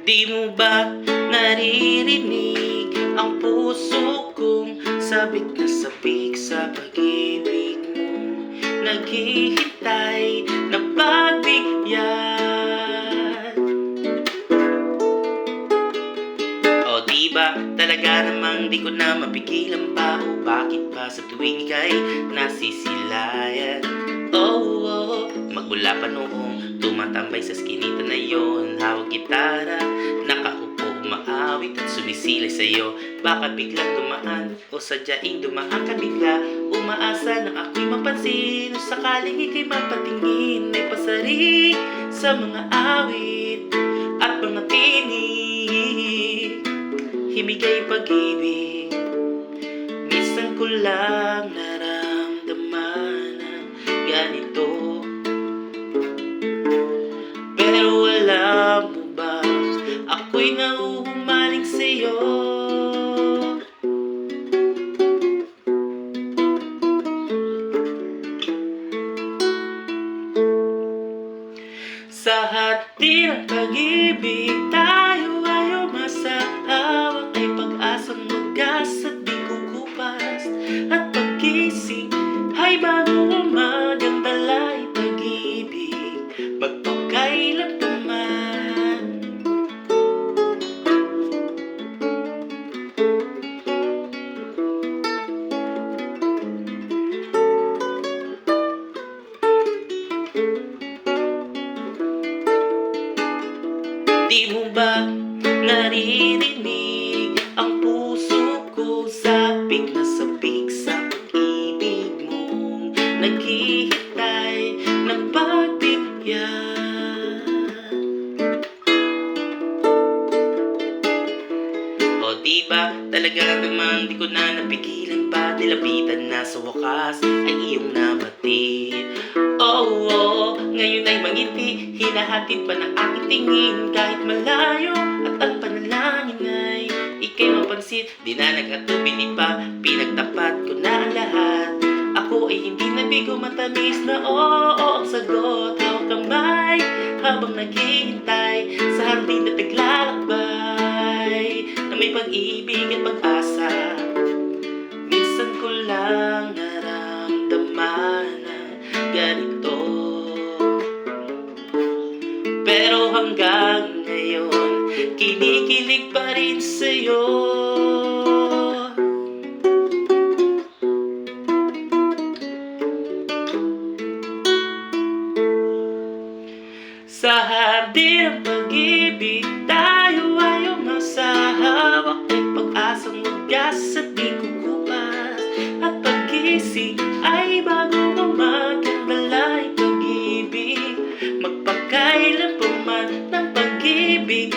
Di mo ba naririnig ang puso kong sabik na sabik sa pag-ibig mo? Naghihintay na pagbigyan. O diba talaga namang di ko na mapigilan pa? O bakit ba sa tuwing ika'y nasisilayan? Oh, magmula pa noong tumatambay sa skinita na yon, hawag gitara, nakaupo, umaawit at sumisilay sa'yo. Baka biglang dumaan o sadyaing dumaan ka bigla, umaasa na ako'y mapansin o sakaling ika'y mapatingin. May pasaring sa mga awit at mga tinig, himigay pag-ibig. Minsan ko lang naramdaman na ganito, pero alam mo ba, ako'y nauhumaling sa'yo. Sa hati ng pag-ibig, tayo ay umasahawak, ay pag-asang magas at di kukupas, at pag-gising ay bago umagang balay pag-ibig, magpakailan pa man. Di mo ba naririnig ang puso ko sabik na sabik sa pag-ibig mo? Naghihintay ng pagbigyan. O diba talaga namang di ko na napigilan pa, nilapitan na sa wakas ay iyong nabatid. Oh, ngayon ay mangiti, hinahatid pa ng aking tingin kahit malayo, at ang panalangin ay ika'y mapansin. Di na nag-atubili pa, pinagtapat ko na ang lahat. Ako ay hindi nabigo, matamis na oo ang sagot. Hawak kamay habang naghihintay sa hardin na naglalakbay, na may pag-ibig at pag-asa. Minsan ko lang naramdaman na ganito, pero hanggang ngayon kinikilig pa rin sa'yo. Sa hardin ng pag-ibig, tayo ay umasahawak, ay pag-asang wagas at di kukupas, at pag-gising ay bago umagang balay pag-ibig, magpakailan pa man ng pag-ibig,